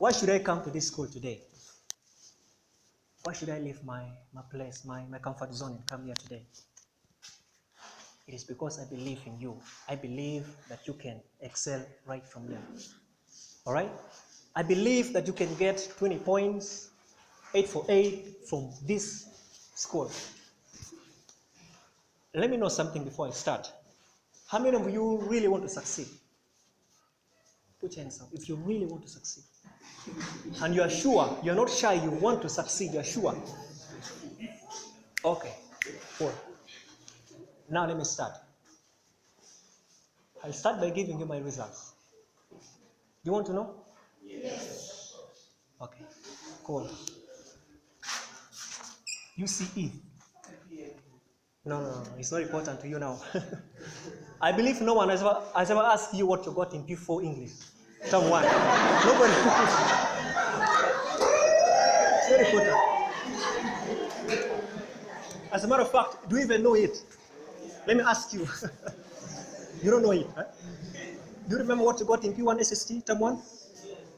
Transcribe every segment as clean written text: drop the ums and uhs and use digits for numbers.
Why should I come to this school today? Why should I leave my place, my comfort zone and come here today? It is because I believe in you. I believe that you can excel right from here. All right? I believe that you can get 20 points, 8 for 8 from this school. Let me know something before I start. How many of you really want to succeed? Put your hands up if you really want to succeed. And you are sure, you're not shy, you want to succeed, you're sure. Okay, cool. Now let me start. I'll start by giving you my results. Do you want to know? Yes. Okay, cool. UCE. No, it's not important to you now. I believe no one has ever asked you what you got in P4 English. Someone. Nobody. It's very important. As a matter of fact, do you even know it? Let me ask you. You don't know it, right? Do you remember what you got in P1 SST, term 1?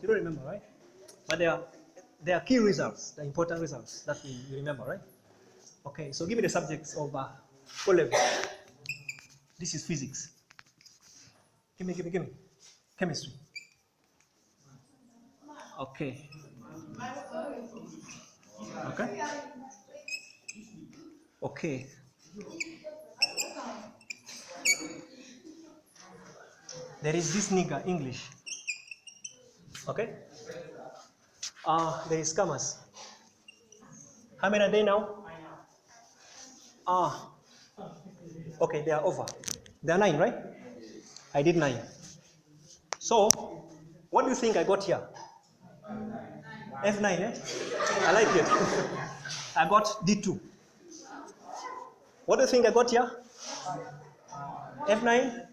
You don't remember, right? But there are key results, the important results that you remember, right? Okay, so give me the subjects of O level. This is physics. Give me. Chemistry. Okay. Okay. There is this nigger, English. Okay? There is commerce. How many are there now? Okay, they are over. There are 9, right? I did 9. So, what do you think I got here? F9, eh? I like it. I got D2. What do you think I got here? F9?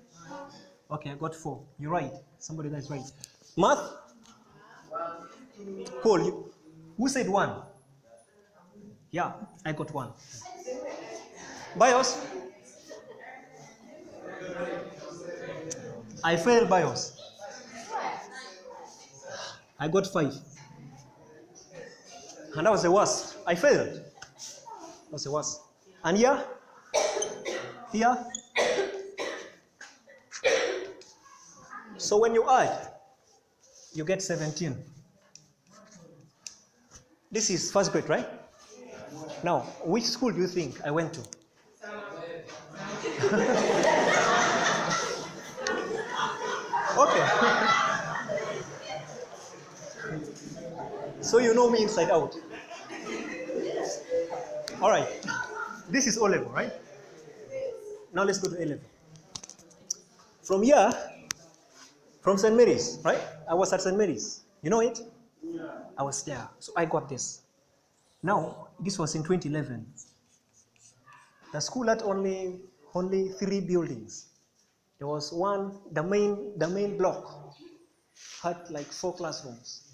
Okay, I got 4. You're right. Somebody that's right. Math? Cool. Who said 1? Yeah, I got 1. Bios? I failed bios. I got 5. And that was the worst. I failed. That was the worst. And here? Here? So when you add, you get 17. This is first grade, right? Now, which school do you think I went to? Okay. So you know me inside out. All right. This is O level, right? Now let's go to A level. From here, from St. Mary's, right? I was at St. Mary's. You know it? Yeah. I was there. So I got this. Now, this was in 2011. The school had only 3 buildings. There was one, the main block had like 4 classrooms.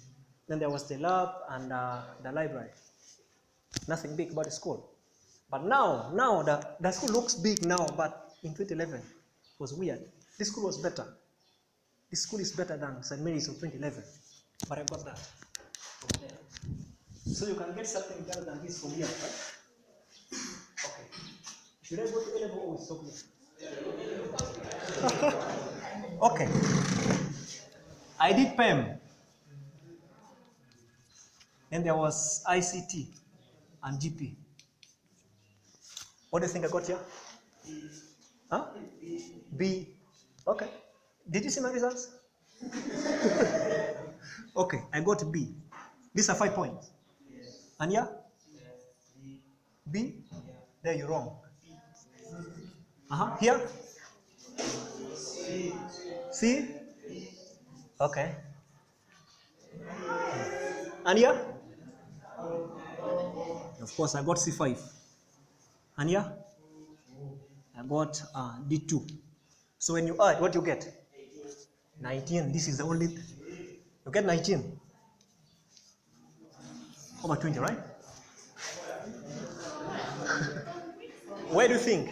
Then there was the lab and the library. Nothing big about the school. But now the school looks big now, but in 2011 it was weird. This school was better. This school is better than St. Mary's of 2011. But I got that from there. So you can get something better than this from here, right? Okay. Should I go to A level or stop here? Okay. I did PEM. Then there was ICT and GP. What do you think I got here? Huh? B. Okay. Did you see my results? Okay, I got B. These are 5 points. And yeah? B? There you're wrong. Here? C? Okay. And here? Of course, I got C5. And here? I got D2. So when you add, what you get? 19. This is the only. You get 19. Over 20, right? Where do you think?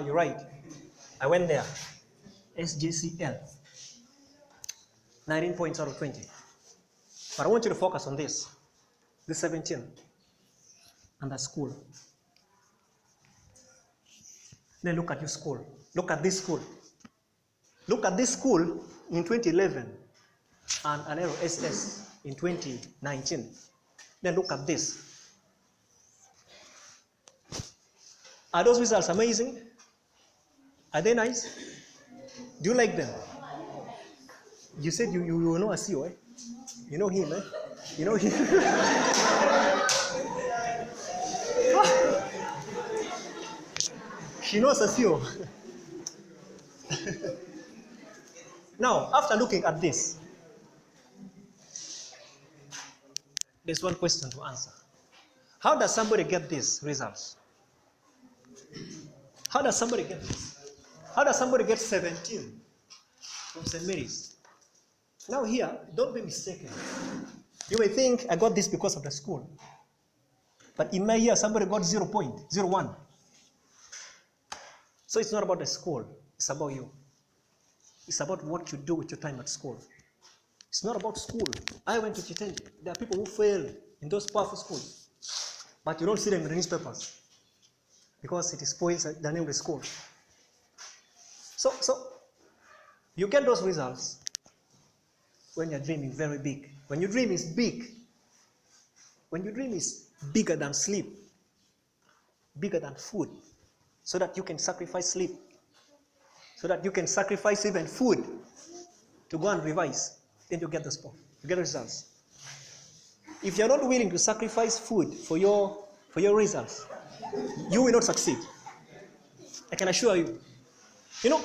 You're right. I went there. SJCL. 19 points out of 20. But I want you to focus on this 17, and the school. Then look at your school. Look at this school. Look at this school in 2011 and Alero SS in 2019. Then look at this. Are those results amazing? Are they nice? Do you like them? You said you know a CEO, eh? You know him, eh? You know him. She knows a CEO. Now, after looking at this, there's one question to answer. How does somebody get these results? How does somebody get this? How does somebody get 17 from St. Mary's? Now here, don't be mistaken. You may think I got this because of the school. But in my year, somebody got 0.01. So it's not about the school, it's about you. It's about what you do with your time at school. It's not about school. I went to Chitende. There are people who fail in those powerful schools. But you don't see them in the newspapers because it spoils the name of the school. So you get those results when you're dreaming very big. When your dream is big, when your dream is bigger than sleep, bigger than food, so that you can sacrifice sleep, so that you can sacrifice even food to go and revise, then you get the spot. You get the results. If you're not willing to sacrifice food for your results, you will not succeed. I can assure you. You know,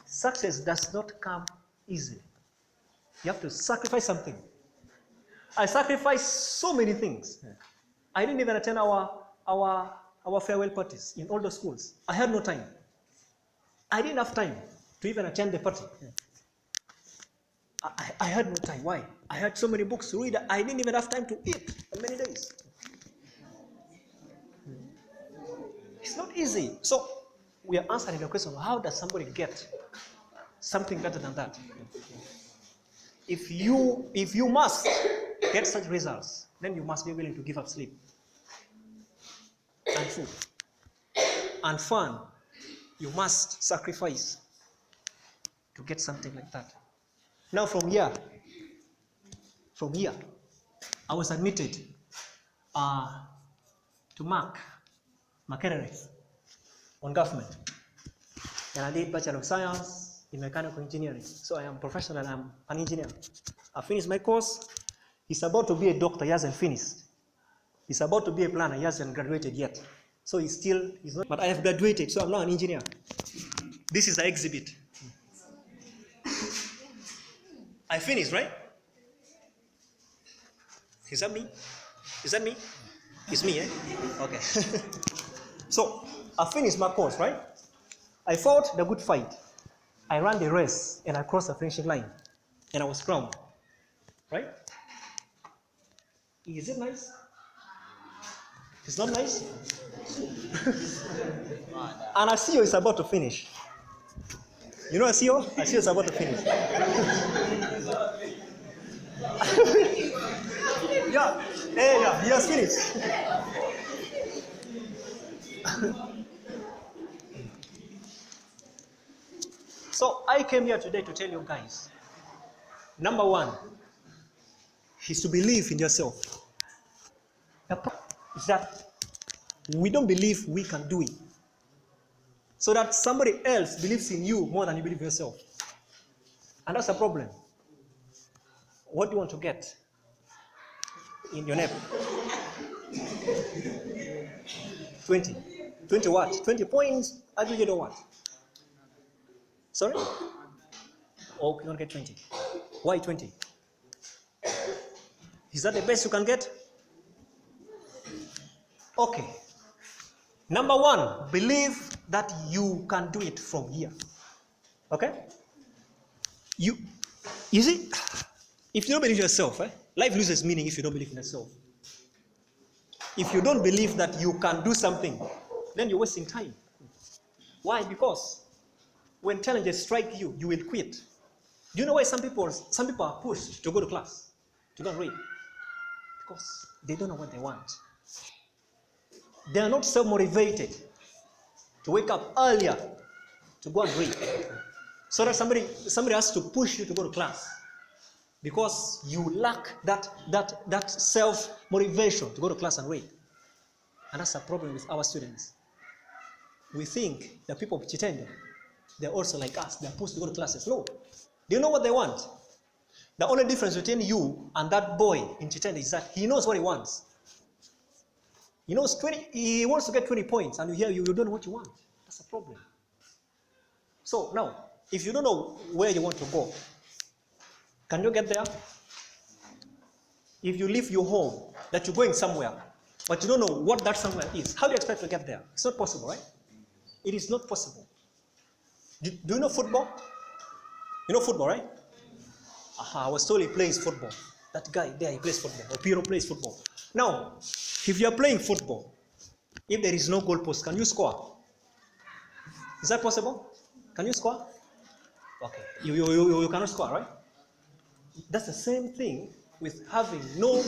success does not come easily. You have to sacrifice something. I sacrificed so many things. I didn't even attend our farewell parties in all the schools. I had no time. I didn't have time to even attend the party. I had no time. Why? I had so many books to read. I didn't even have time to eat for many days. It's not easy. So we are answering the question, how does somebody get something better than that? If you must get such results, then you must be willing to give up sleep and food and fun. You must sacrifice to get something like that. Now from here, I was admitted to Makerere on government. And I did Bachelor of Science in Mechanical Engineering. So I am professional, I'm an engineer. I finished my course. He's about to be a doctor, he hasn't finished. He's about to be a planner, he hasn't graduated yet. So he's not, but I have graduated, so I'm now an engineer. This is the exhibit. I finished, right? Is that me? Is that me? It's me, eh? Okay. So, I finished my course, right? I fought the good fight. I ran the race, and I crossed the finishing line. And I was crowned. Right? Is it nice? It's not nice? And I see you is about to finish. You know I see you? I see you is about to finish. Yeah, he has finished. So I came here today to tell you guys, number one is to believe in yourself. The problem is that we don't believe we can do it. So that somebody else believes in you more than you believe in yourself. And that's a problem. What do you want to get in your name? 20. 20 what? 20 points, aggregate or what? Sorry? Oh, you want to get 20. Why 20? Is that the best you can get? Okay. Number one, believe that you can do it from here. Okay? You see, if you don't believe in yourself, life loses meaning if you don't believe in yourself. If you don't believe that you can do something, then you're wasting time. Why? Because when challenges strike you, you will quit. Do you know why some people are pushed to go to class, to go and read? Because they don't know what they want. They are not self-motivated to wake up earlier to go and read. So that somebody has to push you to go to class because you lack that self-motivation to go to class and read. And that's a problem with our students. We think that people pretend they're also like us. They're pushed to go to classes. No. Do you know what they want? The only difference between you and that boy in Chichende is that he knows what he wants. He wants to get 20 points, and you don't know what you want. That's a problem. So now, if you don't know where you want to go, can you get there? If you leave your home, that you're going somewhere, but you don't know what that somewhere is, how do you expect to get there? It's not possible, right? It is not possible. Do you know football? You know football, right? I was told he plays football. That guy there, he plays football. Opiro plays football. Now, if you are playing football, if there is no goalpost, can you score? Is that possible? Can you score? Okay. You cannot score, right? That's the same thing with having no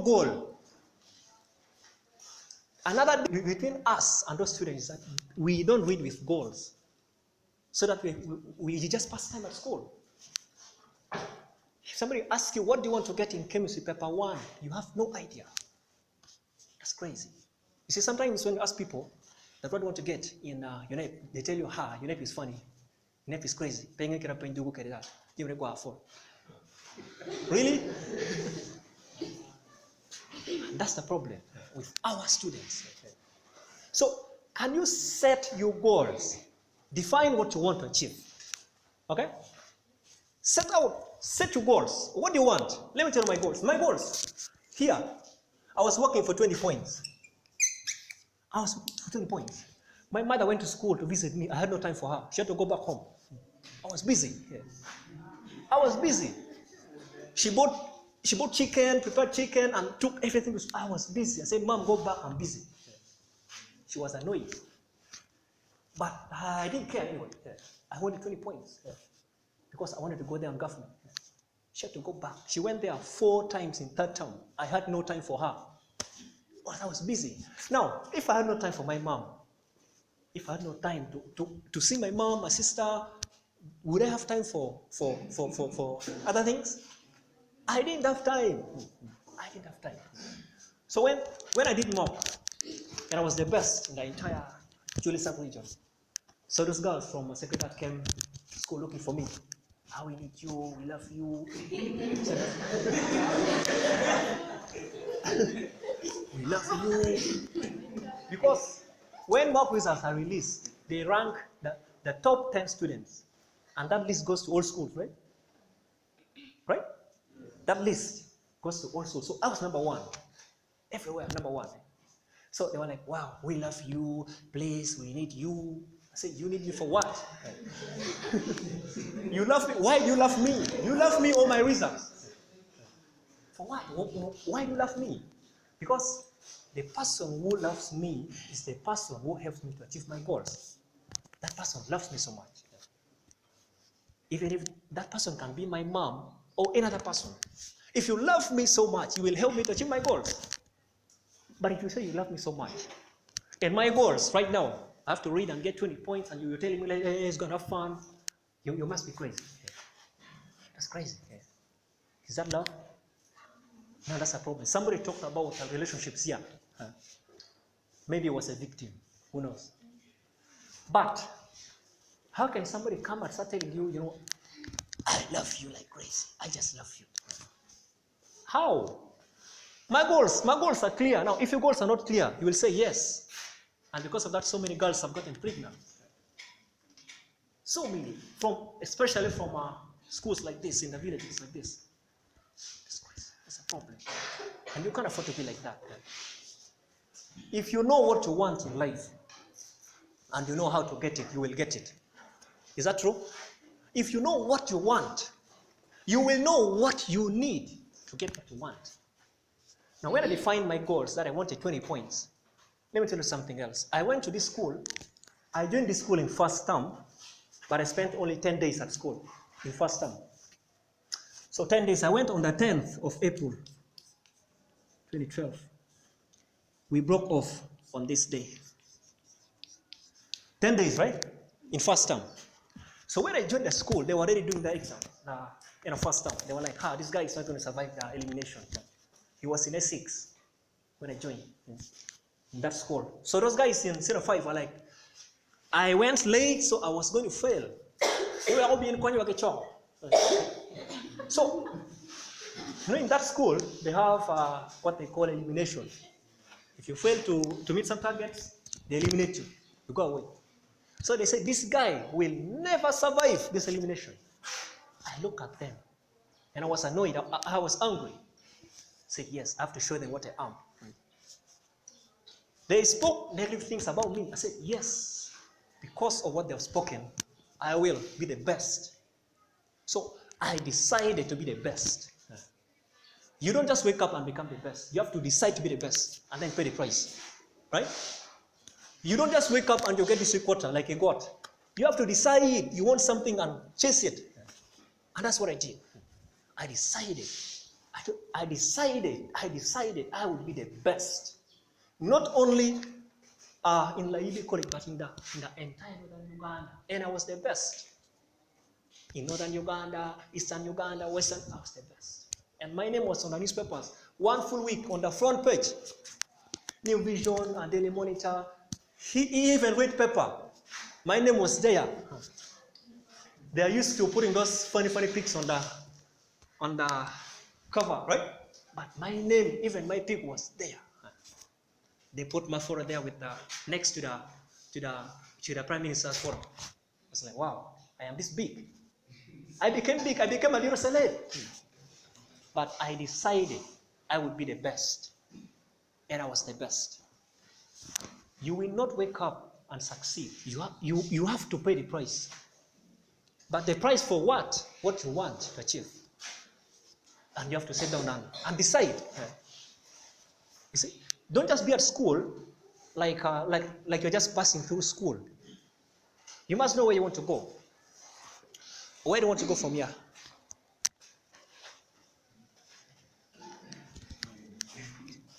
goal. Another between us and those students is that we don't read with goals. So that we just pass time at school. If somebody asks you, what do you want to get in chemistry paper 1? You have no idea. That's crazy. You see, sometimes when you ask people that what do you want to get in UNEP, they tell you, UNEP is funny. UNEP is crazy. Really? That's the problem with our students. So, can you set your goals? Define what you want to achieve. Okay? Set your goals. What do you want? Let me tell you my goals. My goals. Here, I was working for 20 points. I was for 20 points. My mother went to school to visit me. I had no time for her. She had to go back home. I was busy. I was busy. She bought chicken, prepared chicken, and took everything. I was busy. I said, Mom, go back. I'm busy. She was annoyed. But I didn't care anyway. I wanted 20 points because I wanted to go there on government. She had to go back. She went there 4 times in 3rd term. I had no time for her. But I was busy. Now, if I had no time for my mom, if I had no time to see my mom, my sister, would I have time for other things? I didn't have time. I didn't have time. So when I did mock, and I was the best in the entire Julius region. So those girls from Secretariat came to school looking for me. We need you, we love you. We love you. Because when mock results are released, they rank the top 10 students. And that list goes to all schools, right? Right? That list goes to all schools. So I was number 1. Everywhere, number 1. So they were like, wow, we love you. Please, we need you. I said, you need me for what? You love me. Why do you love me? You love me all my reasons. For what? Why do you love me? Because the person who loves me is the person who helps me to achieve my goals. That person loves me so much. Even if that person can be my mom or another person. If you love me so much, you will help me to achieve my goals. But if you say you love me so much, and my goals right now, I have to read and get 20 points, and you're telling me, hey, it's going to have fun, you must be crazy. That's crazy. Is that love? No, that's a problem. Somebody talked about relationships here. Maybe it was a victim. Who knows? But how can somebody come and start telling you, I love you like crazy. I just love you. How? My goals are clear. Now, if your goals are not clear, you will say yes. And because of that, so many girls have gotten pregnant. So many, especially from schools like this, in the villages like this. That's a problem. And you can't afford to be like that. If you know what you want in life, and you know how to get it, you will get it. Is that true? If you know what you want, you will know what you need to get what you want. Now, when I defined my goals that I wanted 20 points, let me tell you something else. I went to this school. I joined this school in 1st term, but I spent only 10 days at school in 1st term. So 10 days. I went on the 10th of April, 2012. We broke off on this day. 10 days, right? In first term. So when I joined the school, they were already doing the exam. First term. They were like, this guy is not going to survive the elimination. He was in S6 when I joined in that school. So those guys in senior 5 were like, I went late, so I was going to fail. So, in that school, they have what they call elimination. If you fail to meet some targets, they eliminate you. You go away. So they say, this guy will never survive this elimination. I look at them, and I was annoyed. I was angry. I said, yes, I have to show them what I am. They spoke negative things about me. I said, yes, because of what they have spoken, I will be the best. So I decided to be the best. You don't just wake up and become the best. You have to decide to be the best and then pay the price. Right? You don't just wake up and you get this quarter like a god. You have to decide you want something and chase it. And that's what I did. I decided I would be the best. Not only in Laibi College, but in the entire Northern Uganda. And I was the best. In Northern Uganda, Eastern Uganda, Western, I was the best. And my name was on the newspapers. 1 full week on the front page. New Vision and Daily Monitor. Even Red Paper. My name was there. They are used to putting those funny pics on the cover, right? But my name, even my pic was there. They put my photo there with next to the Prime Minister's photo. I was like, wow, I am this big. I became big. I became a little celeb. But I decided I would be the best. And I was the best. You will not wake up and succeed. You have to pay the price. But the price for what? What you want to achieve. And you have to sit down and decide. You see, don't just be at school like you're just passing through school. You must know where you want to go. Where do you want to go from here?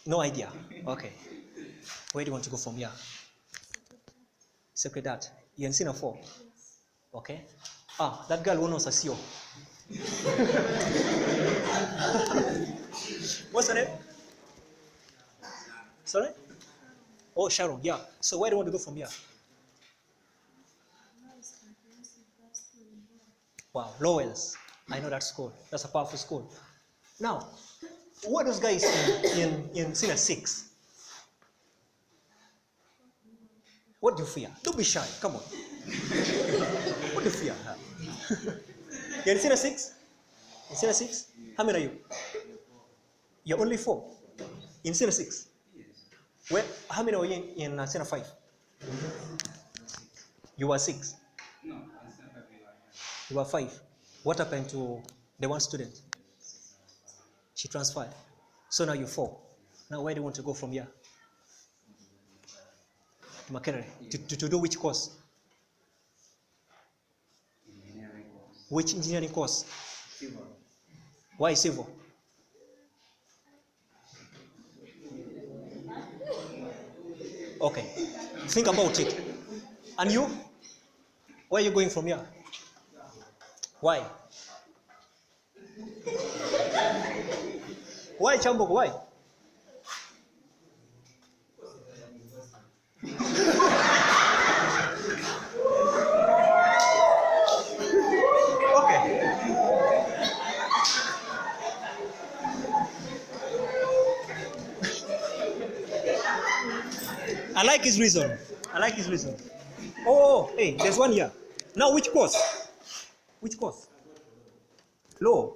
No idea. Okay. Where do you want to go from here? Secretariat. You're in Senior 4. Okay. That girl who knows us. What's her name? Sorry? Oh, Sharon. Yeah. So where do you want to go from here? Wow, Lowell's. I know that school. That's a powerful school. Now, what are those guys in Senior 6? What do you fear? Don't be shy. Come on. What do you fear? You're in Senior 6? In Senior 6? How many are you? You're only 4. In Senior 6? Where? How many are you in Senior 5? You were 6? No, you were 5. What happened to the one student? She transferred. So now you're 4. Now where do you want to go from here? To Makerere. To do which course? Engineering course. Which engineering course? Civil. Why civil? Okay. Think about it. And you? Where are you going from here? Why? Why Chambok? Why? Okay. I like his reason. Oh, hey, there's one here. Now, which course? Which course? Law.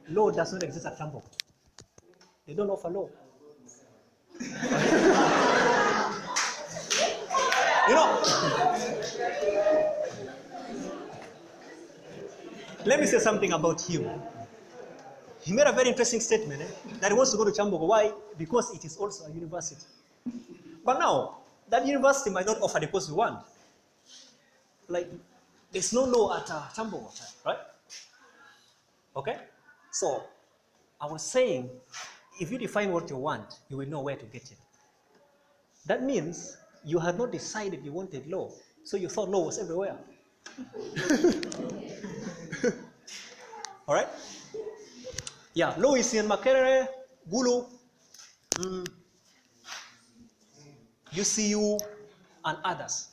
Law does not exist at Chambok. They don't offer law. Let me say something about him. He made a very interesting statement that he wants to go to Chambok. Why? Because it is also a university. But now, that university might not offer the course you want. Like, there's no law at Chambok, right? Okay? So, I was saying, if you define what you want, you will know where to get it. That means you had not decided you wanted law, so you thought law was everywhere. All right? Yeah, law is in Makerere, Gulu, UCU, and others.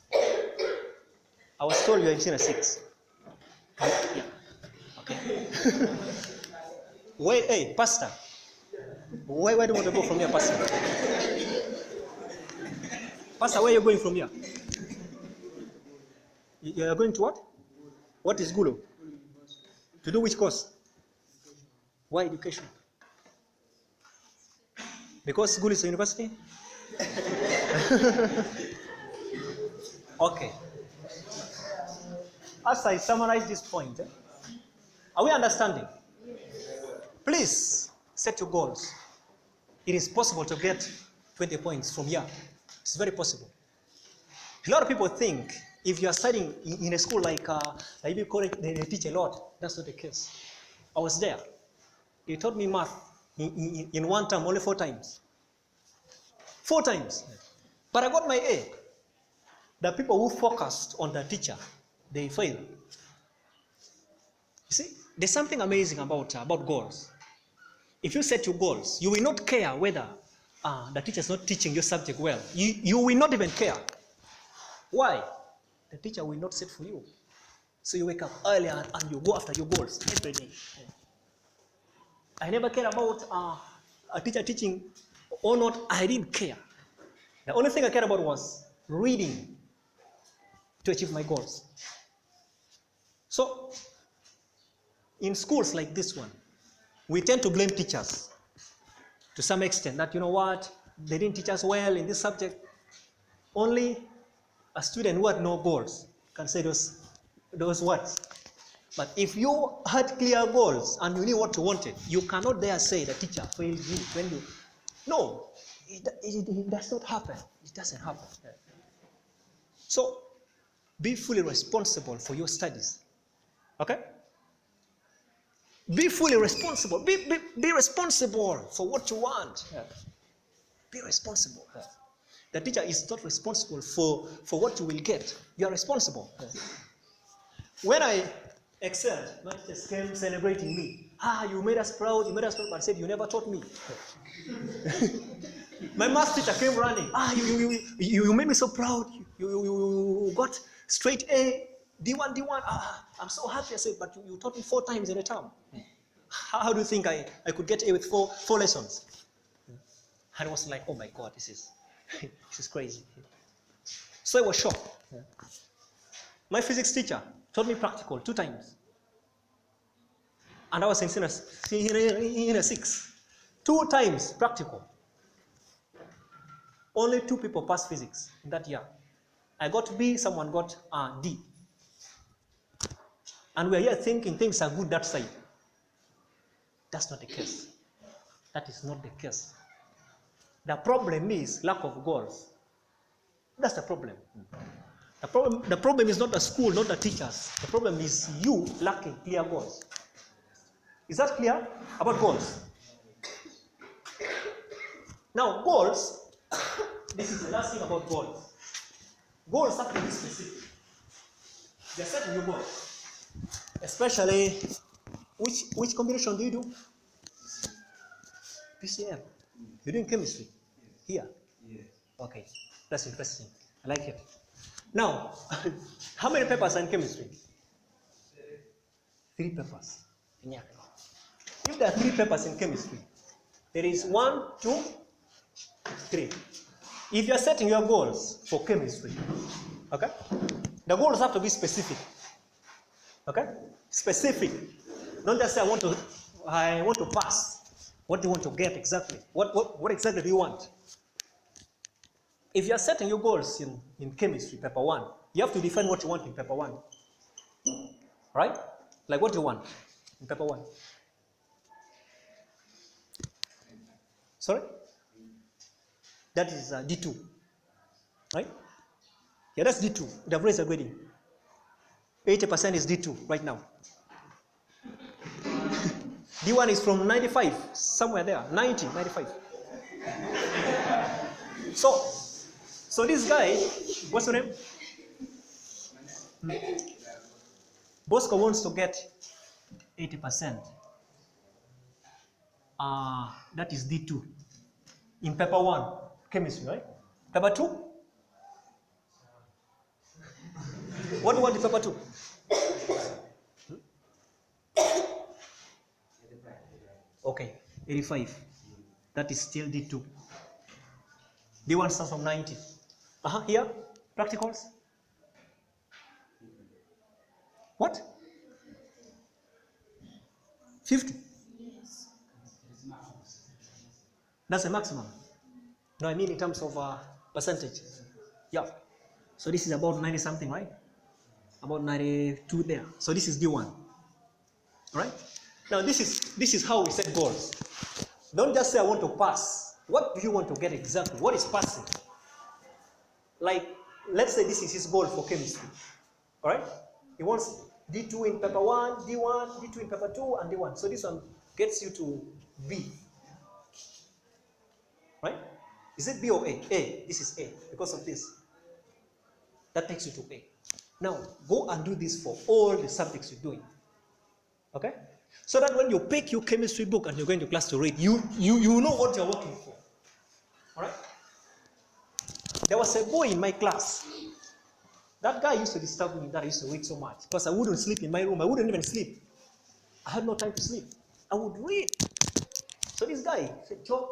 I was told you're in Senior 6. Yeah. Okay. Wait, hey, Pastor. Where do you want to go from here, Pastor? Pastor, where are you going from here? You are going to what? What is Gulu? To do which course? Why education? Because Gulu is a university? Okay. As I summarize this point, are we understanding? Please set your goals. It is possible to get 20 points from here. It's very possible. A lot of people think if you are studying in a school like you call it, they teach a lot. That's not the case. I was there. They taught me math in one term only 4 times. 4 times. But I got my A. The people who focused on the teacher, they fail. You see, there's something amazing about goals. If you set your goals, you will not care whether the teacher is not teaching your subject well. You will not even care. Why? The teacher will not set for you. So you wake up early and you go after your goals every day. I never cared about a teacher teaching or not. I didn't care. The only thing I cared about was reading to achieve my goals. So, in schools like this one, we tend to blame teachers to some extent that, you know what, they didn't teach us well in this subject. Only a student who had no goals can say those words. But if you had clear goals and you knew what you wanted, you cannot dare say the teacher failed you when you... No, it does not happen. It doesn't happen. So, be fully responsible for your studies. Okay? Be fully responsible. Be responsible for what you want. Yeah. Be responsible. Yeah. The teacher is not responsible for what you will get. You are responsible. Yeah. When I excelled, my teachers came celebrating me. You made us proud, you made us proud, but I said, you never taught me. My math teacher came running. You made me so proud. You got straight A, D1. I'm so happy. I said, but you taught me 4 times in a term. How do you think I could get A with four lessons? And I was like, oh my God, this is crazy. So I was shocked. My physics teacher taught me practical 2 times. And I was in senior 6. 2 times practical. Only 2 people passed physics in that year. I got B, someone got D. And we're here thinking things are good that side. That's not the case. That is not the case. The problem is lack of goals. That's the problem. The problem is not the school, not the teachers. The problem is you lacking clear goals. Is that clear about goals? Now, goals, this is the last thing about goals. Goals have to be specific. They're setting your goals. Especially, which combination do you do? PCM. You're doing chemistry? Here? Yes. Okay, that's interesting. I like it. Now, how many papers are in chemistry? 3 papers. Yeah. If there are 3 papers in chemistry, there is 1, 2, 3. If you are setting your goals for chemistry, okay, the goals have to be specific. Okay, specific. Don't just say I want to pass. What do you want to get exactly? What exactly do you want? If you are setting your goals in chemistry, paper 1, you have to define what you want in paper 1. Right? Like what do you want in paper 1? Sorry? That is D2. Right? Yeah, that's D2. They have raised the grading. 80% is D2 right now. D1 is from 95, somewhere there, 90, 95. So this guy, what's your name? Bosco wants to get 80%. That is D2. In paper 1, chemistry, right? Paper 2? What do you want in paper 2? Okay, 85. That is still D2. D1 starts from 90. Here, practicals. What? 50. That's the maximum. No, I mean in terms of percentage. Yeah. So this is about 90 something, right? About 92 there. So this is D1. Right? Now this is how we set goals. Don't just say I want to pass. What do you want to get exactly? What is passing? Like, let's say this is his goal for chemistry. Alright? He wants D2 in paper 1, D1, D2 in paper 2, and D1. So this one gets you to B. Right? Is it B or A? A. This is A because of this. That takes you to A. Now, go and do this for all the subjects you're doing. Okay? So that when you pick your chemistry book and you're going to class to read, you know what you're working for. Alright? There was a boy in my class. That guy used to disturb me that I used to read so much. Because I wouldn't sleep in my room. I wouldn't even sleep. I had no time to sleep. I would read. So this guy said, Job,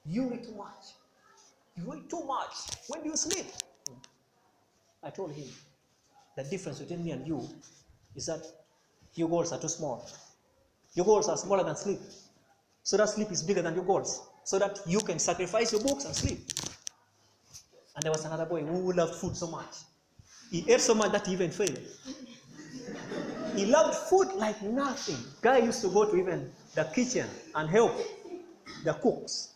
you read too much. You read too much. When do you sleep? I told him, the difference between me and you is that your goals are too small. Your goals are smaller than sleep. So that sleep is bigger than your goals. So that you can sacrifice your books and sleep. And there was another boy who loved food so much. He ate so much that he even failed. He loved food like nothing. Guy used to go to even the kitchen and help the cooks.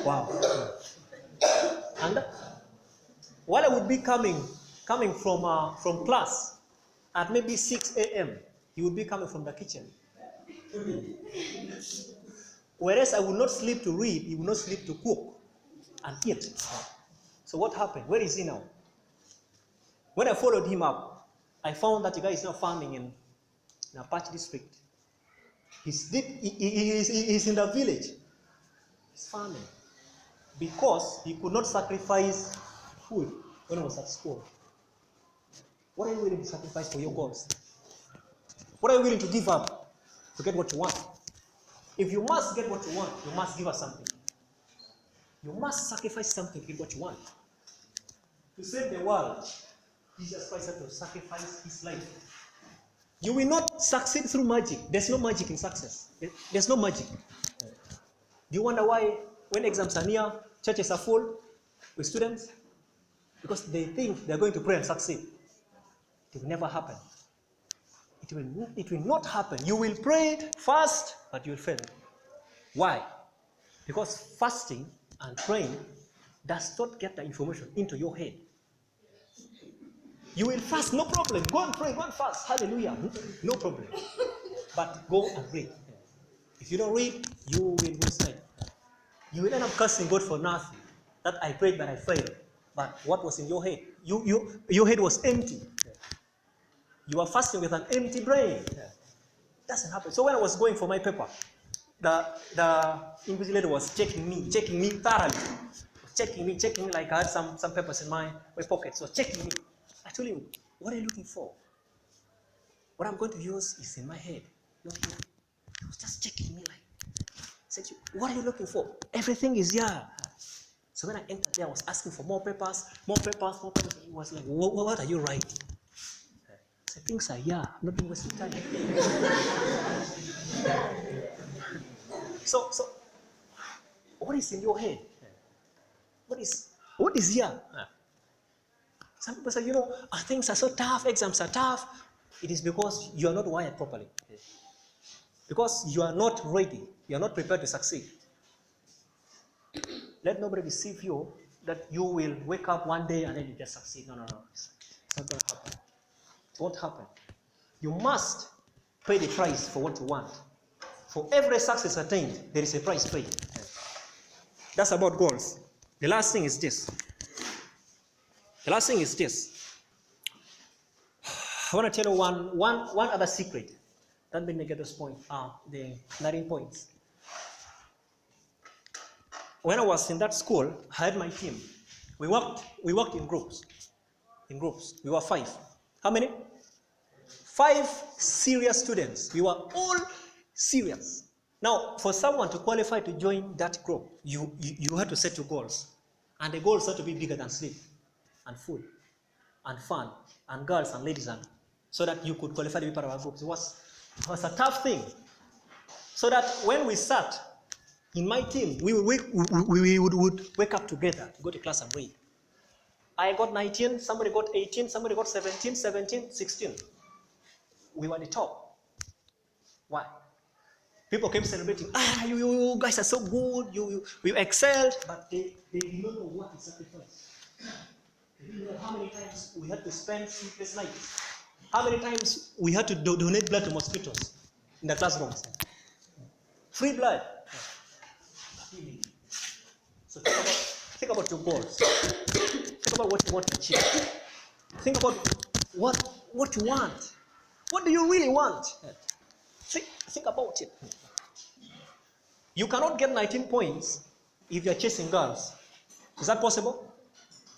Wow. And while I would be coming from class at maybe 6 a.m., he would be coming from the kitchen. Whereas I would not sleep to read, he would not sleep to cook and eat. So what happened? Where is he now? When I followed him up, I found that the guy is now farming in Nwoya District. He's in the village. He's farming. Because he could not sacrifice food when he was at school. What are you willing to sacrifice for your goals? What are you willing to give up to get what you want? If you must get what you want, you must give up something. You must sacrifice something to get what you want. To save the world, Jesus Christ had to sacrifice his life. You will not succeed through magic. There's no magic in success. There's no magic. Do you wonder why when exams are near, churches are full with students? Because they think they're going to pray and succeed. It will never happen. It will not happen. You will pray fast, but you will fail. Why? Because fasting and praying does not get the information into your head. You will fast, no problem. Go and pray, go and fast. Hallelujah. No problem. But go and read. If you don't read, you will waste time. You will end up cursing God for nothing. That I prayed, but I failed. But what was in your head? Your head was empty. You are fasting with an empty brain. It doesn't happen. So when I was going for my paper, the invigilator was checking me thoroughly. Checking me like I had some papers in my pocket. So checking me. I told him, what are you looking for? What I'm going to use is in my head, not here. He was just checking me like, I said, what are you looking for? Everything is here. So when I entered there, I was asking for more papers. He was like, what are you writing? I said, things are here. I'm not being wasting time. So, what is in your head? What is here? Some people say, things are so tough, exams are tough. It is because you are not wired properly. Because you are not ready. You are not prepared to succeed. Let nobody deceive you that you will wake up one day and then you just succeed. No. It's not going to happen. won't happen. You must pay the price for what you want. For every success attained, there is a price paid. That's about goals. The last thing is this. I want to tell you one other secret. Let me get this point. The 19 points. When I was in that school, I had my team. We worked in groups. We were 5. How many? 5 serious students. We were all serious. Now, for someone to qualify to join that group, you had to set your goals. And the goals had to be bigger than sleep, and food, and fun, and girls and ladies, and so that you could qualify to be part of our group. It was a tough thing. So that when we sat in my team, we would wake up together to go to class and read. I got 19, somebody got 18, somebody got 17, 16. We were the top. Why? People came celebrating. You guys are so good. You excelled. But they didn't know what is sacrifice. They didn't know how many times we had to spend sleepless nights. How many times we had to donate blood to mosquitoes in the classrooms. Free blood. So think about your goals. Think about what you want to achieve. Think about what you want. What do you really want? Think about it. You cannot get 19 points if you're chasing girls. Is that possible?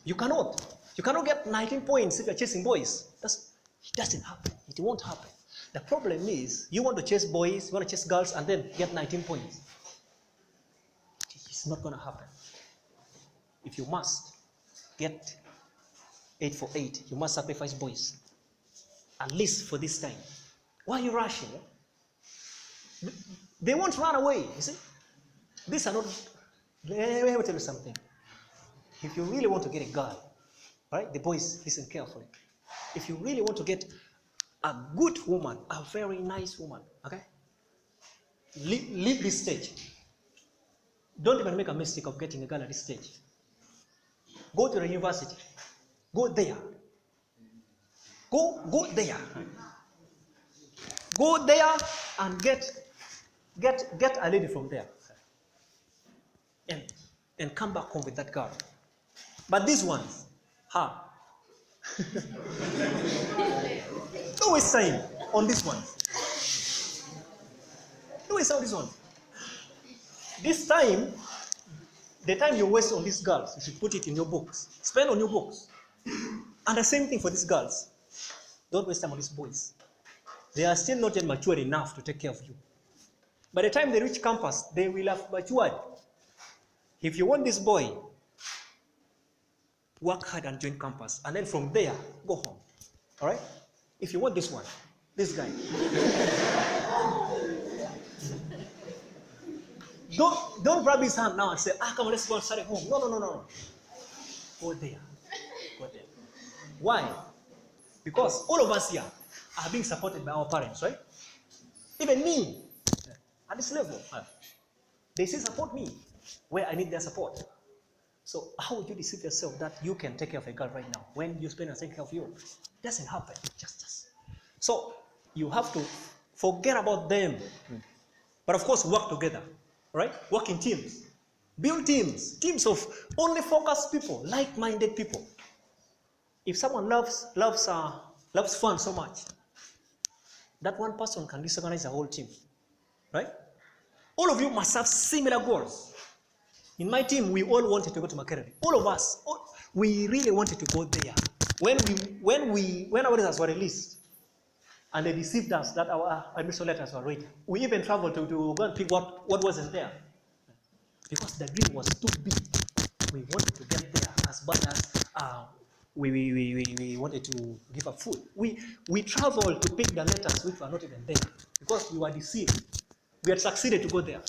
You cannot. You cannot get 19 points if you're chasing boys. It doesn't happen. It won't happen. The problem is you want to chase boys, you want to chase girls, and then get 19 points. It's not going to happen. If you must get 8 for 8, you must sacrifice boys. At least for this time. Why are you rushing? They won't run away, you see? These are not... Let me tell you something. If you really want to get a girl, right? The boys, listen carefully. If you really want to get a good woman, a very nice woman, okay? Leave this stage. Don't even make a mistake of getting a girl at this stage. Go to the university. Go there. Go there. Go there and get a lady from there. And come back home with that girl. But these ones, don't waste time on this one. Don't waste time on this one. This time, the time you waste on these girls, you should put it in your books. Spend on your books. And the same thing for these girls. Don't waste time on these boys. They are still not yet mature enough to take care of you. By the time they reach campus, they will have matured. If you want this boy, work hard and join campus. And then from there, go home. All right? If you want this one, this guy. Don't grab his hand now and say, come on, let's go and study home. No. Go there. Why? Because all of us here are being supported by our parents, right? Even me, at this level, they still support me where I need their support. So how would you deceive yourself that you can take care of a girl right now when you spend and take care of you? It doesn't happen. Just. So you have to forget about them. But of course, work together, right? Work in teams. Build teams of only focused people, like-minded people. If someone loves fun so much, that one person can disorganize the whole team, right? All of you must have similar goals. In my team, we all wanted to go to Makerere. All of us, we really wanted to go there. When our results were released, and they deceived us that our admission letters were ready, we even traveled to go and pick what wasn't there. Because the dream was too big. We wanted to get there as bad as we wanted to give up food. We traveled to pick the letters which were not even there because we were deceived. We had succeeded to go there.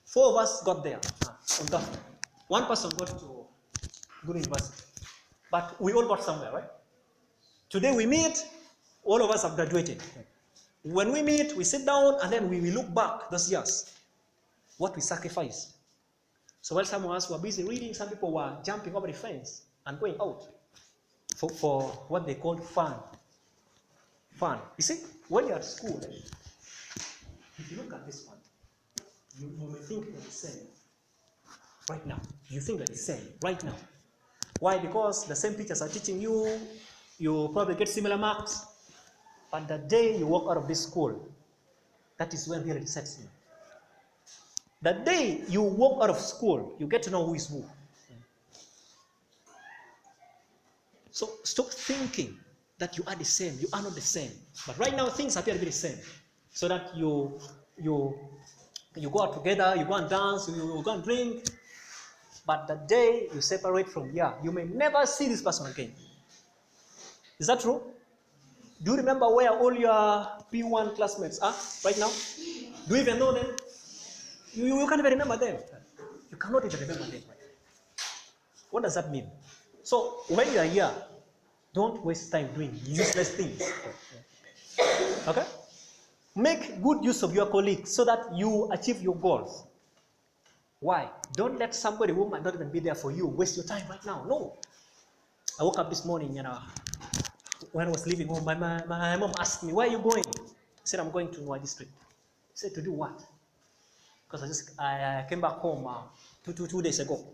4 of us got there on that. 1 person got to good university. But we all got somewhere, right? Today we meet, all of us have graduated. When we meet, we sit down and then we look back those years. What we sacrificed. So while some of us were busy reading, some people were jumping over the fence and going out for what they called fun. fun. You see, when you're at school, if you look at this one, you may think they're the same. Right now, you think they're the same. Right now. Why? Because the same teachers are teaching you, you probably get similar marks. But the day you walk out of this school, that is when reality sets in. The day you walk out of school, you get to know who is who. So stop thinking that you are the same. You are not the same. But right now things appear to be the same. So that you go out together, you go and dance, you go and drink. But the day you separate from here, you may never see this person again. Is that true? Do you remember where all your P1 classmates are right now? Do you even know them? You can't even remember them. You cannot even remember them. What does that mean? So when you are here, don't waste time doing useless things. Okay? Make good use of your colleagues so that you achieve your goals. Why? Don't let somebody who might not even be there for you waste your time right now. No. I woke up this morning, when I was leaving home, my mom asked me, "Where are you going?" I said, "I'm going to Nwoya District." She said, "To do what?" Because I came back home 2 days ago.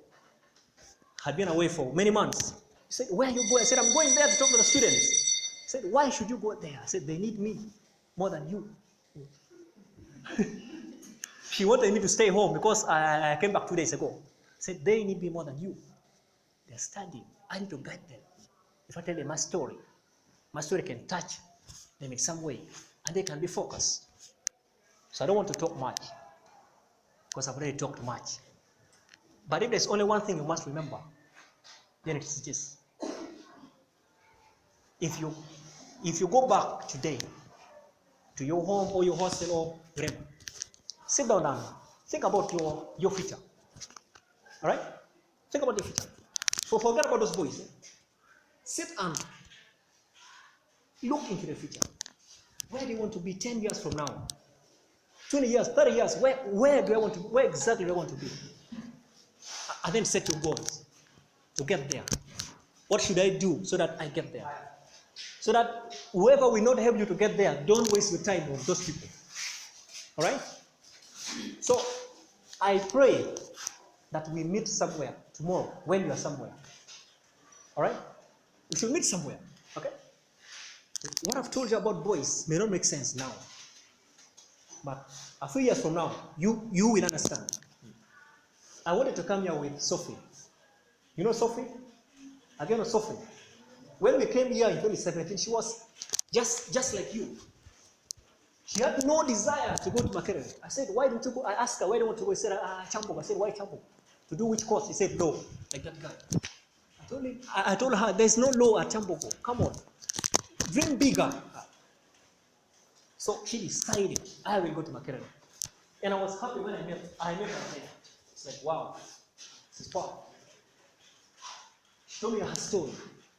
Had been away for many months. He said, "Where are you going?" I said, "I'm going there to talk to the students." He said, "Why should you go there?" I said, "They need me more than you." She wanted me to stay home because I came back 2 days ago. I said, "They need me more than you. They're studying. I need to guide them. If I tell them my story can touch them in some way, and they can be focused." So I don't want to talk much, because I've already talked much. But if there's only one thing you must remember, then it is this. If you go back today to your home or your hostel or wherever, sit down and think about your future. All right? Think about your future. So forget about those boys. Sit and look into the future. Where do you want to be 10 years from now? 20 years, 30 years, where exactly do I want to be? And then set your goals to get there. What should I do so that I get there? So that whoever will not help you to get there, don't waste your time on those people. All right? So I pray that we meet somewhere tomorrow when you are somewhere. All right? We should meet somewhere. Okay? What I've told you about boys may not make sense now. But a few years from now, you will understand. I wanted to come here with Sophie. You know Sophie? Have you know Sophie? When we came here in 2017, she was just like you. She had no desire to go to Makerere. I said, "Why don't you go?" I asked her, "Why do you want to go?" She said, "Chambogo." I said, "Why Chambogo? To do which course?" She said, "Law." Like that guy. I told her, "There's no law at Chambogo. Come on. Dream bigger." So she decided, "I will go to Makerere." And I was happy when I met her there. It's like, wow, this is fun. She told me her story,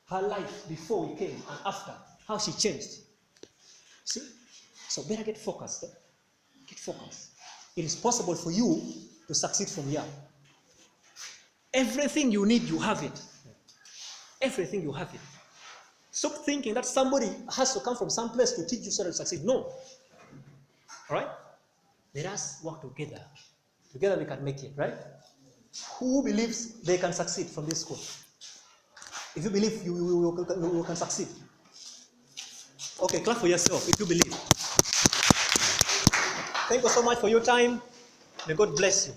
her life before we came and after, how she changed. See? So better get focused. Get focused. It is possible for you to succeed from here. Everything you need, you have it. Everything you have it. Stop thinking that somebody has to come from some place to teach you so that you succeed. No. All right? Let us work together. Together we can make it, right? Who believes they can succeed from this school? If you believe you can succeed. Okay, clap for yourself if you believe. Thank you so much for your time. May God bless you.